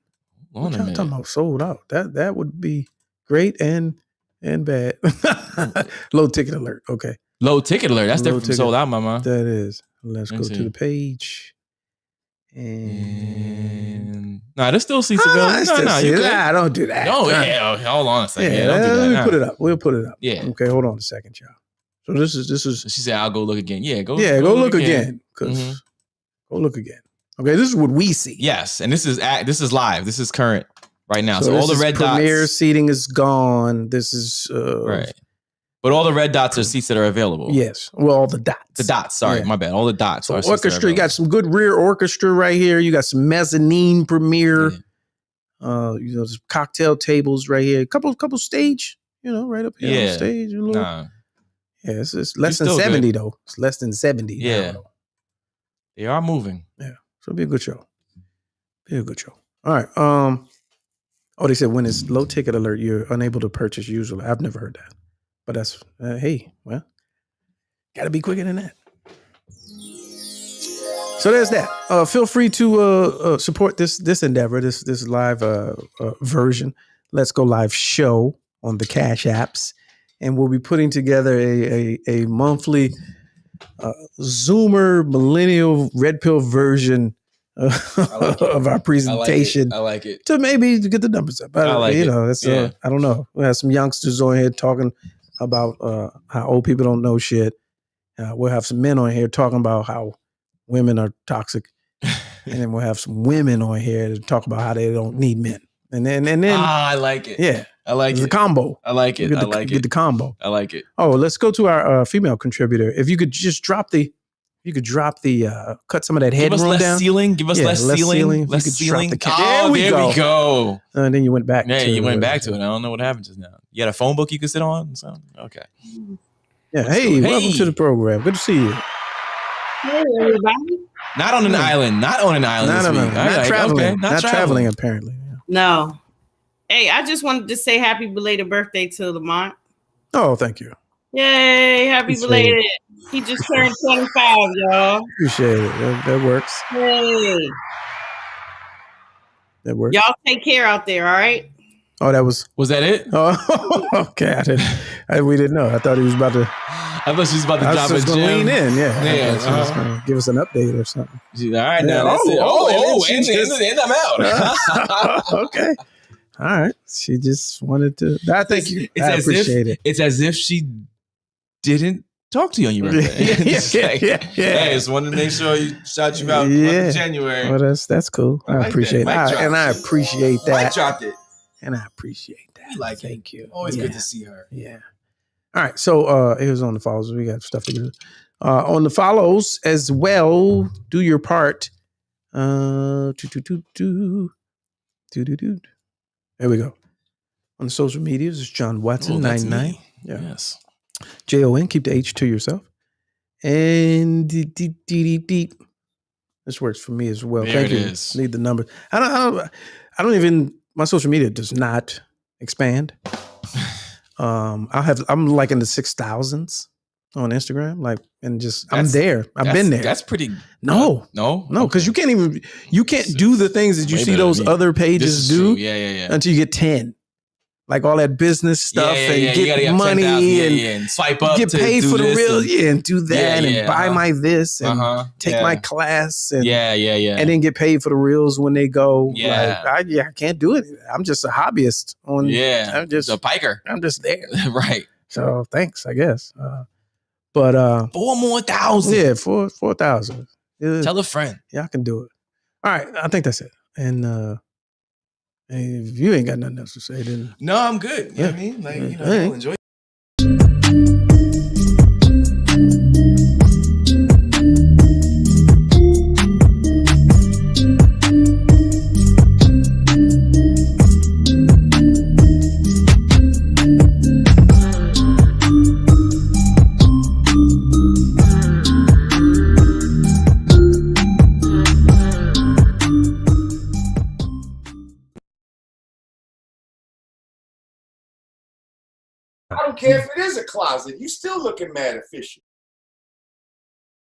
Hold on a minute. Talking about sold out. That would be great and bad. Low ticket alert. Okay. Low ticket alert. That's different from sold out, mama. That is. Let's go to the page. And there's still seats available. No, you nah, don't do that. No, yeah. Hold on a second. Yeah, don't do that. We'll put it up. We'll put it up. Yeah. Okay, hold on a second, y'all. So this is. She said, "I'll go look again." Yeah, go look again. Go look again. Okay, this is what we see. Yes, and this is live. This is current right now. So all the red premier dots. seating is gone. This is right. But all the red dots are seats that are available. Yes. Well, all the dots. The dots. Sorry, my bad. All the dots. So are orchestra. You got some good rear orchestra right here. You got some mezzanine premiere. Yeah. Some cocktail tables right here. Couple stage. Right up here on stage. Yeah, it's less than 70 though. It's less than 70. Yeah. Now, they are moving. Yeah. So it'll be a good show. All right. They said when it's low ticket alert, you're unable to purchase usually. I've never heard that. But that's, hey, well, got to be quicker than that. So there's that. Feel free to support this endeavor, this live version. Let's Go Live show on the Cash Apps. And we'll be putting together a monthly Zoomer millennial red pill version of our presentation. I like it. To maybe get the numbers up. I like it. I don't know. We have some youngsters on here talking about how old people don't know shit. We'll have some men on here talking about how women are toxic. And then we'll have some women on here to talk about how they don't need men. And then I like it. Yeah. I like it. The combo. I like it. Get the combo. I like it. Oh, let's go to our female contributor. If you could just cut some of that headroom down. Give us less ceiling. Less ceiling. There we go. And then you went back. Yeah, you went back to it. I don't know what happened just now. You had a phone book you could sit on? So, okay. Yeah. Hey, welcome to the program. Good to see you. Hey, everybody. Not on an island. Not on an island this week. Not traveling. Okay. Not traveling, apparently. Yeah. No. Hey, I just wanted to say happy belated birthday to Lamont. Oh, thank you. Yay, happy belated. He just turned 25, y'all. Appreciate it. That works. Yay. That works. Y'all take care out there, all right? Oh, was that it? Oh, okay. We didn't know. I thought he was about to. I thought she was about to drop a gem. Lean in, yeah. She was gonna give us an update or something. All right, now that's it. And I'm out. Okay. All right. She just wanted to. I thank you. I appreciate it. It's as if she didn't talk to you on your birthday. Yeah. Hey, just wanted to make sure you shout you out in January. Well, that's cool. I appreciate it. I appreciate that. Mike dropped it. And I appreciate that. We like Thank you. Always good to see her. Yeah. All right. So here's on the follows. We got stuff to do. On the follows as well, do your part. There we go. On the social medias, it's John Watson 99. Yeah. Yes. JON, keep the H to yourself. And deep. This works for me as well. There Thank you. Need the numbers. I don't even. My social media does not expand. I'm like in the 6,000s on Instagram, I'm there. I've been there. That's pretty. No, because you can't do the things that you see those other pages do. Yeah. Until you get 10. Like all that business stuff and get money and swipe up, get paid for the real, and do that and buy my this and take my class and and then get paid for the reels when they go. I can't do it. I'm just a hobbyist on. I'm just a piker. I'm just there. Right. So thanks, I guess. But 4,000. Yeah, 4,000. Tell a friend. Yeah, I can do it. All right, I think that's it. And if you ain't got nothing else to say, then no, I'm good. You know what I mean? I'll enjoy it. I don't care if it is a closet. You still looking mad official.